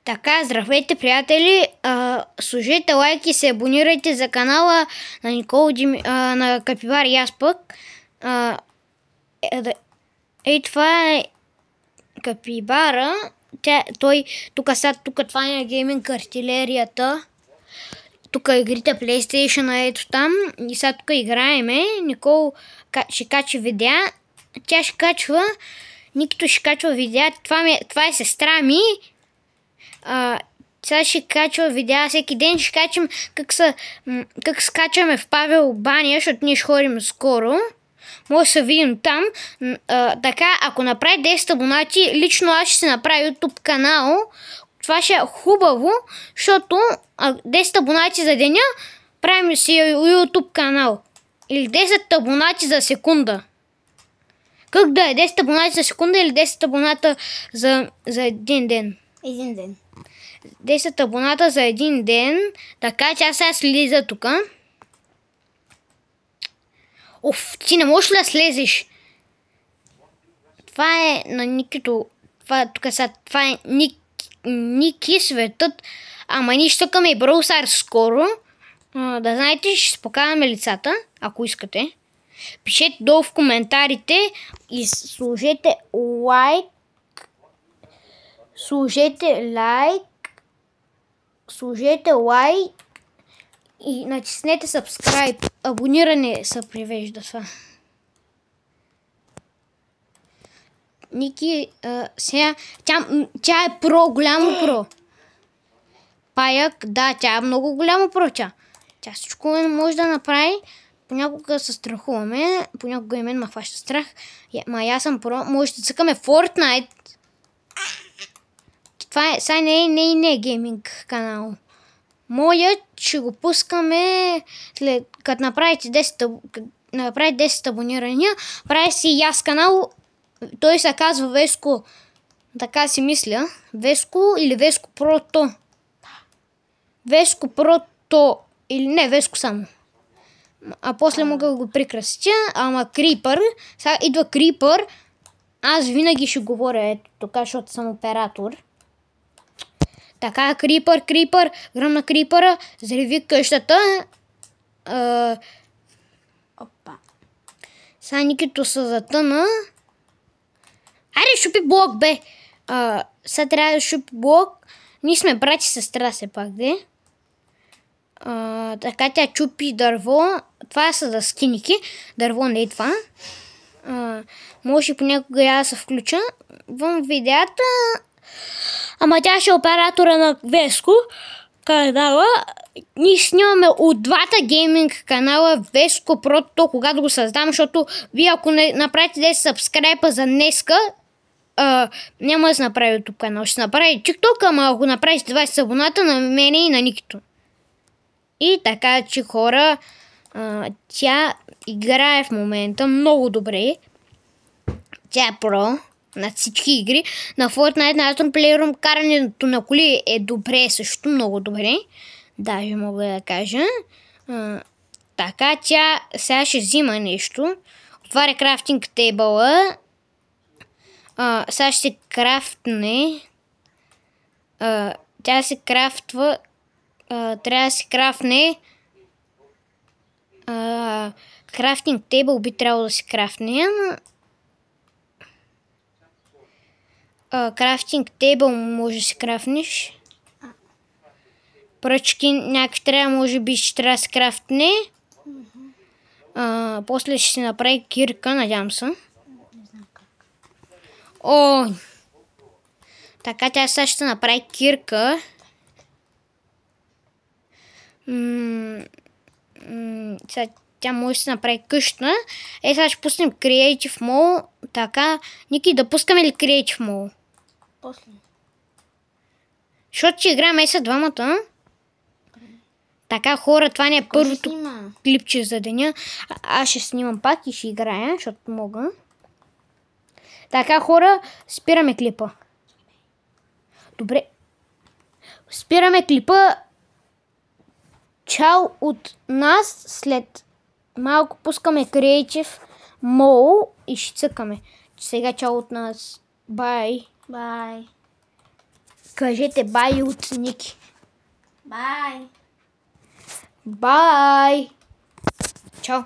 Така, здравейте, приятели! Служете лайк и се абонирайте за канала на на Капибар и аз пък. Това е Капибара. Той тук това е гейминг артилерията. Тук игрите PlayStation, ето там. И сега тук играеме. Никол ще качва видеа. Тя ще качва. Никито ще качва видеа. Това е сестра ми. Сега ще качва видеа всеки ден. Ще качам как скачаме в Павел баня, защото ние ще ходим скоро. Може да се видим там. Така, ако направи 10 абонати, лично аз ще се направя YouTube канал. Това ще е хубаво, защото 10 абонати за деня правим си YouTube канал. Или 10 абонати за секунда. Как да е? 10 абонати за секунда или 10 абоната за един ден? Един ден. 10 абоната за един ден. Така, тя сега слиза тук. Оф, ти не можеш да слезеш. Това е на Никито. Това е Ники светът. Ама ние ще тъкаме и Brawl Stars скоро. Да знаете, ще се покажаме лицата, ако искате. Пишете долу в коментарите и сложете лайк. Сложете лайк и натиснете subscribe. Абониране се превежда това. Ники, сега, тя е про, голямо про. Паяк, да, тя е много голямо про. Тя всичко може да направи. Понякога се страхуваме, понякога и мен ме хваща страх. Ма аз съм про, може да цъкаме Fortnite. Това е, сега не е гейминг канал. Моят ще го пускаме като направите 10 абонирания. Прави си и аз канал. Той се казва Веско. Така си мисля. Веско или Веско Прото. Веско Прото. Или не, Веско само. А после мога да го прикрася. Ама Крипър. Сега идва Крипър. Аз винаги ще говоря ето така, защото съм оператор. Така, Крипър, гръмна Крипъра, взриви къщата. Опа. Сега Никито се затъна. Айде, шупи блок, бе! Сега трябва да шупи блок. Ние сме брати и сестра, все пак, де. Така тя чупи дърво. Това са дъски, Ники. Дърво не е това. Може понякога я да се включа в видеята. Ама тя ще е оператора на Веско канала. Ние снимаме от двата гейминг канала Веско Прото, когато го създам, защото вие ако не направите 10 сабскрайба за днеска, няма да се направи YouTube канал. Ще се направи TikTok, ама ако направите 20 абоната на мене и на Никито. И така, че хора, тя играе в момента много добре. Тя е про на всички игри. На Fortnite, на Aston Playroom, карането на коли е добре, също много добре. Даже мога да кажа. Така, тя сега ще взима нещо. Отваря крафтинг тейбъла. Сега ще се крафтне. Тя се крафтва. Трябва да се крафтне. Крафтинг тейбъл би трябвало да се крафтне, ама крафтинг тейбъл може да се крафтнеш. Пръчки някакви трябва, може би ще трябва да се крафтне. После ще се направи кирка, надявам се. О! Така, тя сега ще направи кирка. Сега тя може да се направи къща. Сега ще пуснем Creative Mode. Така, Ники, да пускаме ли Creative Mode? После. Защото ще играем са двамата. Така, хора, това не е първото клипче за деня. Аз ще снимам пак и ще играя, защото мога. Така, хора, спираме клипа. Добре. Спираме клипа. Чао от нас. След малко пускаме Creative Mode и ще цъкаме. Сега чао от нас. Бай. Бай. Кажете бай от Ники. Бай! Бай! Чао!